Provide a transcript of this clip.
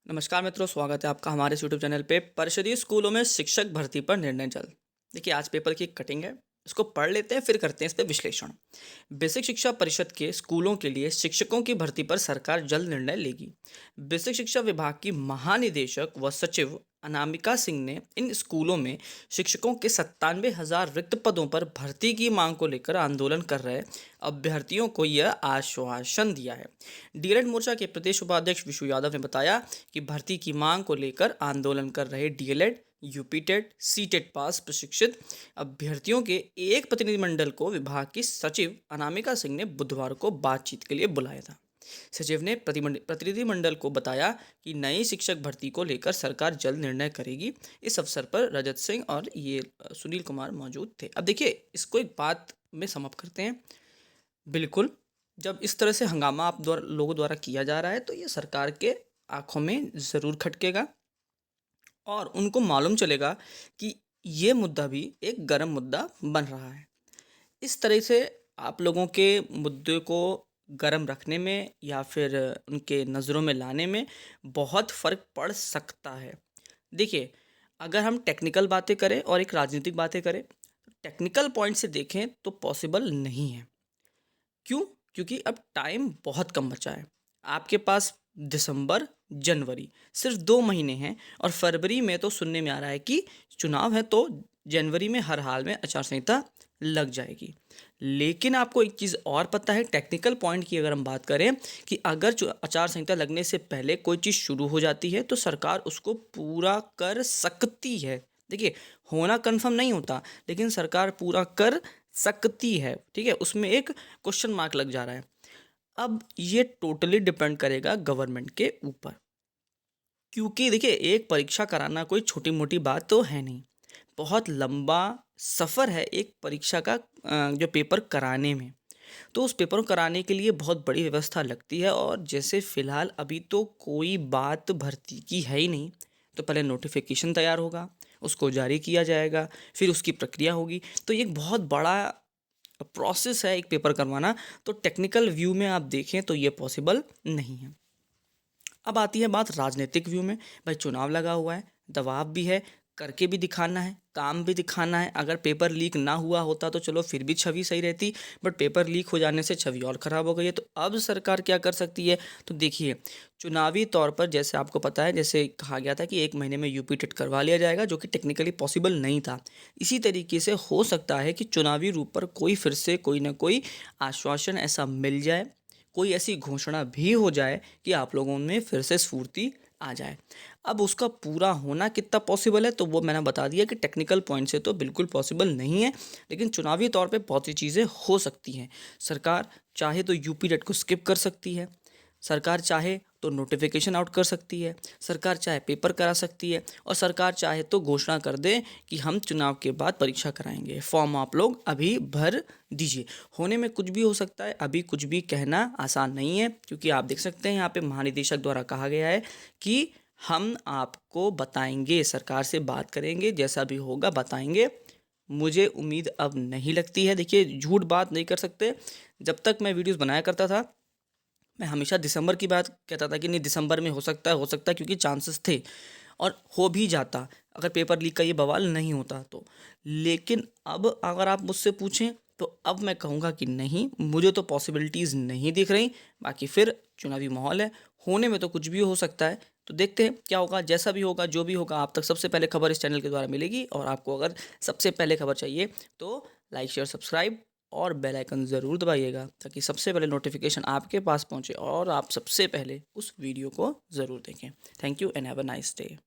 नमस्कार मित्रों, स्वागत है आपका हमारे यूट्यूब चैनल पे। परिषदीय स्कूलों में शिक्षक भर्ती पर निर्णय जल्द। देखिए, आज पेपर की एक कटिंग है, इसको पढ़ लेते हैं, फिर करते हैं इस पे विश्लेषण। बेसिक शिक्षा परिषद के स्कूलों के लिए शिक्षकों की भर्ती पर सरकार जल्द निर्णय लेगी। बेसिक शिक्षा विभाग की महानिदेशक व सचिव अनामिका सिंह ने इन स्कूलों में शिक्षकों के 97,000 रिक्त पदों पर भर्ती की मांग को लेकर आंदोलन कर रहे अभ्यर्थियों को यह आश्वासन दिया है। डीएलएड मोर्चा के प्रदेश उपाध्यक्ष विशु यादव ने बताया कि भर्ती की मांग को लेकर आंदोलन कर रहे DElEd, UP TET, C TET pass प्रशिक्षित अभ्यर्थियों के एक प्रतिनिधिमंडल को विभाग की सचिव अनामिका सिंह ने बुधवार को बातचीत के लिए बुलाया था। सचिव ने प्रतिनिधिमंडल को बताया कि नई शिक्षक भर्ती को लेकर सरकार जल्द निर्णय करेगी। इस अवसर पर रजत सिंह और ये सुनील कुमार मौजूद थे। अब देखिए, इसको एक बात में समाप्त करते हैं। बिल्कुल, जब इस तरह से हंगामा आप लोगों द्वारा किया जा रहा है तो ये सरकार के आंखों में ज़रूर खटकेगा और उनको मालूम चलेगा कि ये मुद्दा भी एक गर्म मुद्दा बन रहा है। इस तरह से आप लोगों के मुद्दे को गर्म रखने में या फिर उनके नज़रों में लाने में बहुत फ़र्क पड़ सकता है। देखिए, अगर हम टेक्निकल बातें करें और एक राजनीतिक बातें करें, टेक्निकल पॉइंट से देखें तो पॉसिबल नहीं है। क्यों? क्योंकि अब टाइम बहुत कम बचा है। आपके पास दिसंबर, जनवरी सिर्फ 2 महीने हैं और फरवरी में तो सुनने में आ रहा है कि चुनाव है, तो जनवरी में हर हाल में आचार संहिता लग जाएगी। लेकिन आपको एक चीज़ और पता है, टेक्निकल पॉइंट की अगर हम बात करें कि अगर आचार संहिता लगने से पहले कोई चीज़ शुरू हो जाती है तो सरकार उसको पूरा कर सकती है। देखिए, होना कन्फर्म नहीं होता, लेकिन सरकार पूरा कर सकती है। ठीक है, उसमें एक क्वेश्चन मार्क लग जा रहा है। अब ये टोटली डिपेंड करेगा गवर्नमेंट के ऊपर, क्योंकि देखिए, एक परीक्षा कराना कोई छोटी मोटी बात तो है नहीं। बहुत लंबा सफ़र है एक परीक्षा का, जो पेपर कराने में। तो उस पेपर को कराने के लिए बहुत बड़ी व्यवस्था लगती है और जैसे फ़िलहाल अभी तो कोई बात भर्ती की है ही नहीं। तो पहले नोटिफिकेशन तैयार होगा, उसको जारी किया जाएगा, फिर उसकी प्रक्रिया होगी। तो ये एक बहुत बड़ा प्रोसेस है एक पेपर करवाना। तो टेक्निकल व्यू में आप देखें तो ये पॉसिबल नहीं है। अब आती है बात राजनीतिक व्यू में। भाई, चुनाव लगा हुआ है, दबाव भी है, करके भी दिखाना है, काम भी दिखाना है। अगर पेपर लीक ना हुआ होता तो चलो फिर भी छवि सही रहती, बट पेपर लीक हो जाने से छवि और ख़राब हो गई है। तो अब सरकार क्या कर सकती है? तो देखिए, चुनावी तौर पर जैसे आपको पता है, जैसे कहा गया था कि 1 महीने में यूपी टेट करवा लिया जाएगा, जो कि टेक्निकली पॉसिबल नहीं था। इसी तरीके से हो सकता है कि चुनावी रूप पर कोई फिर से कोई ना कोई आश्वासन ऐसा मिल जाए, कोई ऐसी घोषणा भी हो जाए कि आप लोगों में फिर से स्फूर्ति आ जाए। अब उसका पूरा होना कितना पॉसिबल है, तो वो मैंने बता दिया कि टेक्निकल पॉइंट से तो बिल्कुल पॉसिबल नहीं है, लेकिन चुनावी तौर पे बहुत सी चीज़ें हो सकती हैं। सरकार चाहे तो यूपी डेट को स्किप कर सकती है, सरकार चाहे तो नोटिफिकेशन आउट कर सकती है, सरकार चाहे पेपर करा सकती है, और सरकार चाहे तो घोषणा कर दे कि हम चुनाव के बाद परीक्षा कराएंगे, फॉर्म आप लोग अभी भर दीजिए। होने में कुछ भी हो सकता है, अभी कुछ भी कहना आसान नहीं है, क्योंकि आप देख सकते हैं यहाँ पे महानिदेशक द्वारा कहा गया है कि हम आपको बताएंगे, सरकार से बात करेंगे, जैसा भी होगा बताएंगे। मुझे उम्मीद अब नहीं लगती है। देखिए, झूठ बात नहीं कर सकते। जब तक मैं वीडियोस बनाया करता था, मैं हमेशा दिसंबर की बात कहता था कि नहीं, दिसंबर में हो सकता है, क्योंकि चांसेस थे और हो भी जाता अगर पेपर लीक का ये बवाल नहीं होता तो। लेकिन अब अगर आप मुझसे पूछें तो अब मैं कहूँगा कि नहीं, मुझे तो पॉसिबिलिटीज़ नहीं दिख रही। बाकी फिर चुनावी माहौल है, होने में तो कुछ भी हो सकता है। तो देखते हैं क्या होगा। जैसा भी होगा, जो भी होगा, आप तक सबसे पहले खबर इस चैनल के द्वारा मिलेगी। और आपको अगर सबसे पहले खबर चाहिए तो लाइक, शेयर, सब्सक्राइब और बेल आइकन ज़रूर दबाइएगा, ताकि सबसे पहले नोटिफिकेशन आपके पास पहुंचे और आप सबसे पहले उस वीडियो को ज़रूर देखें। Thank you and have a nice day.